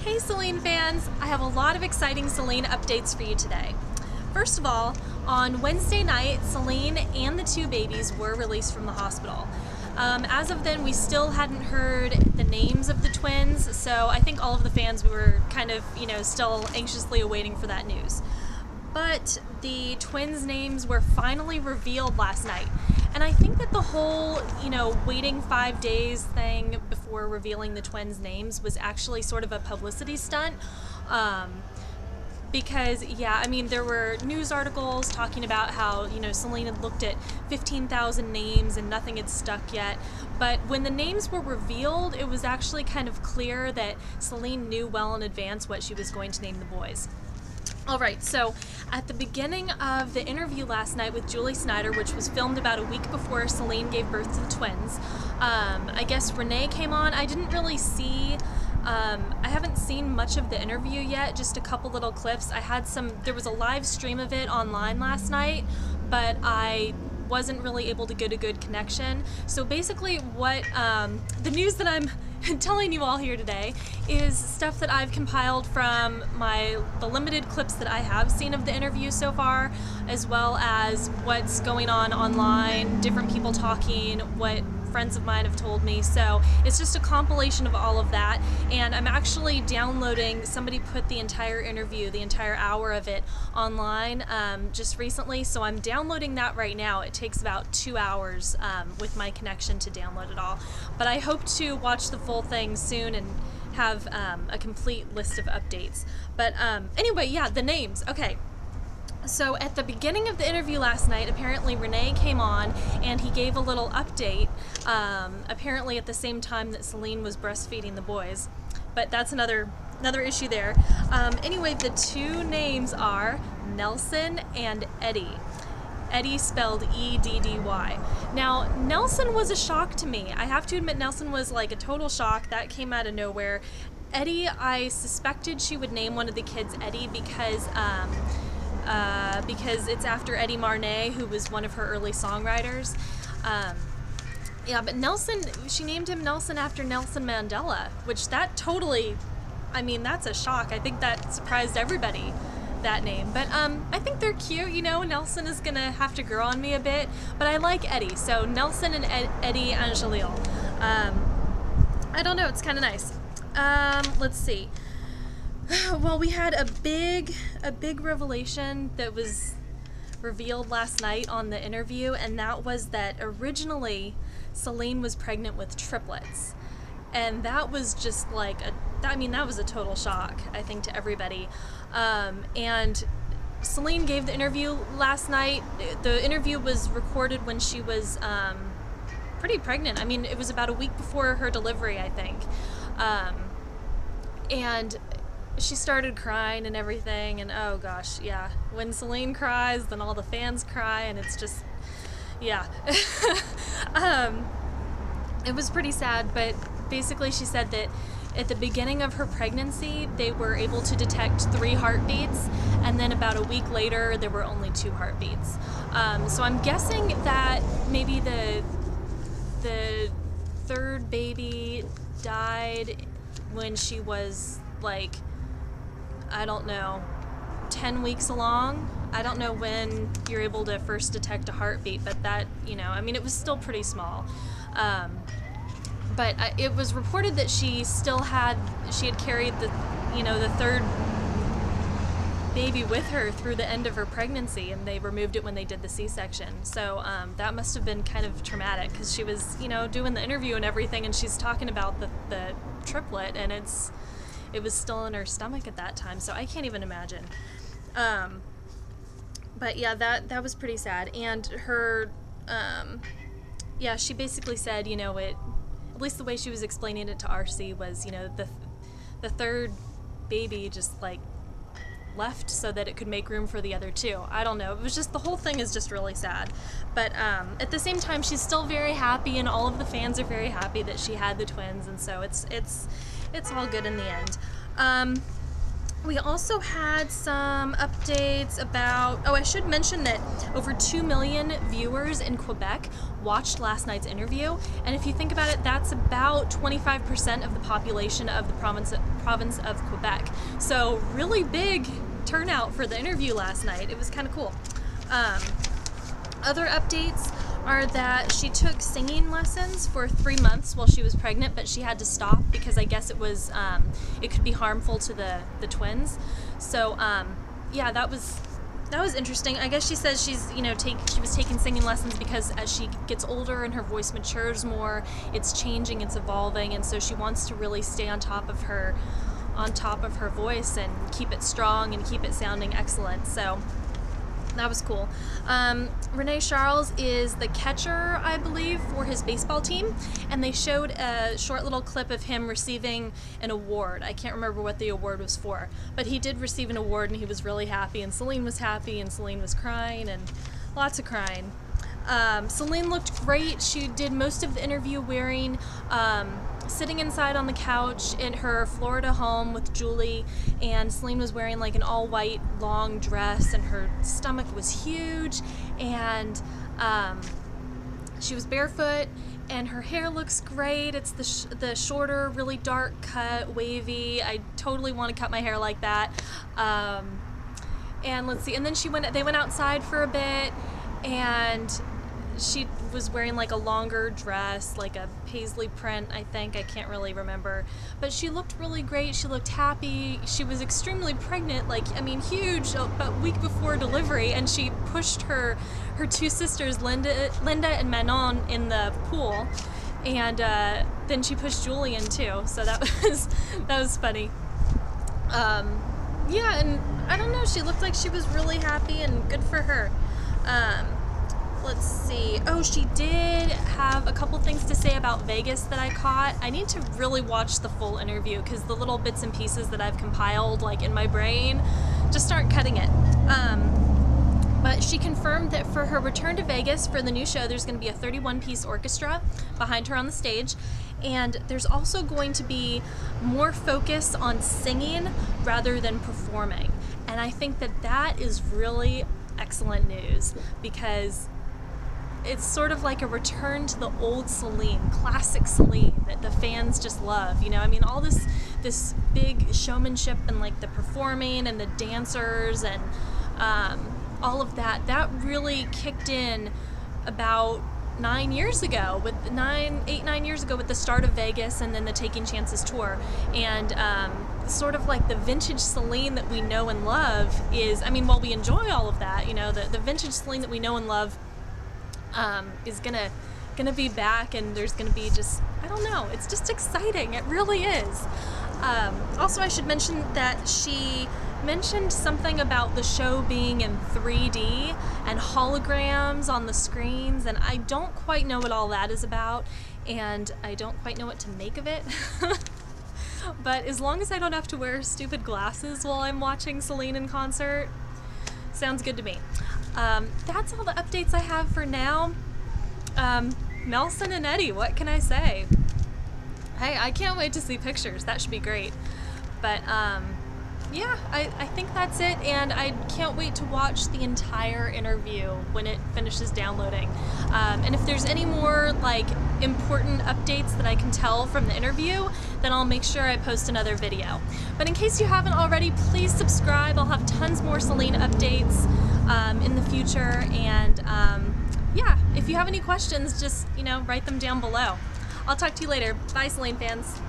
Hey Celine fans! I have a lot of exciting Celine updates for you today. First of all, on Wednesday night, Celine and the two babies were released from the hospital. As of then, we still hadn't heard the names of the twins, so I think all of the fans were kind of, still anxiously awaiting for that news. But the twins' names were finally revealed last night. And I think that the whole, waiting 5 days thing before revealing the twins' names was actually sort of a publicity stunt. Because, there were news articles talking about how, Celine had looked at 15,000 names and nothing had stuck yet. But when the names were revealed, it was actually kind of clear that Celine knew well in advance what she was going to name the boys. Alright, so at the beginning of the interview last night with Julie Snyder, which was filmed about a week before Celine gave birth to the twins, I guess Renee came on. I didn't really see, I haven't seen much of the interview yet, just a couple little clips. There was a live stream of it online last night, but I wasn't really able to get a good connection. So basically the news that I'm telling you all here today is stuff that I've compiled from the limited clips that I have seen of the interview so far, as well as what's going on online, different people talking, what friends of mine have told me. So it's just a compilation of all of that, and I'm actually downloading, somebody put the entire interview, the entire hour of it online just recently, so I'm downloading that right now. It takes about 2 hours with my connection to download it all, but I hope to watch the full thing soon and have a complete list of updates. But anyway, the names. Okay. So at the beginning of the interview last night, apparently Renee came on and he gave a little update, apparently at the same time that Celine was breastfeeding the boys. But that's another issue there. Anyway, the two names are Nelson and Eddie. Eddie spelled E-D-D-Y. Now, Nelson was a shock to me. I have to admit, Nelson was like a total shock. That came out of nowhere. Eddie, I suspected she would name one of the kids Eddie because it's after Eddie Marnay, who was one of her early songwriters. But Nelson, she named him Nelson after Nelson Mandela, which that's a shock. I think that surprised everybody, that name. But I think they're cute, Nelson is gonna have to grow on me a bit, but I like Eddie, so Nelson and Eddie Angelil. I don't know, it's kind of nice. Let's see. Well, we had a big revelation that was revealed last night on the interview, and that was that originally Celine was pregnant with triplets. And that was just like that was a total shock, I think, to everybody. And Celine gave the interview last night. The interview was recorded when she was pretty pregnant. It was about a week before her delivery, I think. And she started crying and everything, and oh gosh, yeah. When Celine cries, then all the fans cry, and it's just, yeah. It was pretty sad, but basically she said that at the beginning of her pregnancy, they were able to detect 3 heartbeats, and then about a week later, there were only 2 heartbeats. So I'm guessing that maybe the third baby died when she was like, I don't know, 10 weeks along. I don't know when you're able to first detect a heartbeat, but that, it was still pretty small. But it was reported that she had carried the third baby with her through the end of her pregnancy, and they removed it when they did the C-section. So that must have been kind of traumatic, because she was, doing the interview and everything, and she's talking about the triplet, and it was still in her stomach at that time, so I can't even imagine. But yeah, that was pretty sad. And her, she basically said, at least the way she was explaining it to RC was, the third baby just like left so that it could make room for the other 2. I don't know. It was just, the whole thing is just really sad. But at the same time, she's still very happy, and all of the fans are very happy that she had the twins, and so it's all good in the end. We also had some updates about, oh, I should mention that over 2 million viewers in Quebec watched last night's interview. And if you think about it, that's about 25% of the population of the province of Quebec. So really big turnout for the interview last night. It was kind of cool. Other updates are that she took singing lessons for 3 months while she was pregnant, but she had to stop because I guess it was it could be harmful to the twins. So yeah, that was interesting. I guess she says she's she was taking singing lessons because as she gets older and her voice matures more, it's changing, it's evolving, and so she wants to really stay on top of her voice and keep it strong and keep it sounding excellent. So that was cool. Renee Charles is the catcher, I believe, for his baseball team, and they showed a short little clip of him receiving an award. I can't remember what the award was for, but he did receive an award and he was really happy, and Celine was happy, and Celine was crying, and lots of crying. Celine looked great. She did most of the interview wearing sitting inside on the couch in her Florida home with Julie, and Celine was wearing like an all-white long dress, and her stomach was huge, and she was barefoot, and her hair looks great. It's the shorter, really dark cut, wavy. I totally want to cut my hair like that. And let's see, and then they went outside for a bit, and she was wearing like a longer dress, like a paisley print, I think. I can't really remember. But she looked really great. She looked happy. She was extremely pregnant, huge, about a week before delivery, and she pushed her two sisters, Linda and Manon, in the pool. And then she pushed Julie in too. So that was funny. Yeah, and I don't know, she looked like she was really happy, and good for her. Let's see. Oh, she did have a couple things to say about Vegas that I caught. I need to really watch the full interview because the little bits and pieces that I've compiled in my brain just aren't cutting it. But she confirmed that for her return to Vegas for the new show, there's going to be a 31-piece orchestra behind her on the stage. And there's also going to be more focus on singing rather than performing. And I think that is really excellent news, because it's sort of like a return to the old Celine, classic Celine that the fans just love. All this big showmanship and like the performing and the dancers and all of that really kicked in about 9 years ago, with 9 years ago with the start of Vegas and then the Taking Chances tour. And sort of like the vintage Celine that we know and love is, while we enjoy all of that, the vintage Celine that we know and love is gonna be back, and there's gonna be just, I don't know, it's just exciting. It really is. Also, I should mention that she mentioned something about the show being in 3D and holograms on the screens, and I don't quite know what all that is about, and I don't quite know what to make of it. But as long as I don't have to wear stupid glasses while I'm watching Celine in concert, sounds good to me. That's all the updates I have for now. Nelson and Eddie, what can I say? Hey, I can't wait to see pictures. That should be great. But yeah, I think that's it, and I can't wait to watch the entire interview when it finishes downloading. And if there's any more important updates that I can tell from the interview, then I'll make sure I post another video. But in case you haven't already, please subscribe. I'll have tons more Celine updates in the future, and yeah, if you have any questions, just write them down below. I'll talk to you later. Bye, Celine fans.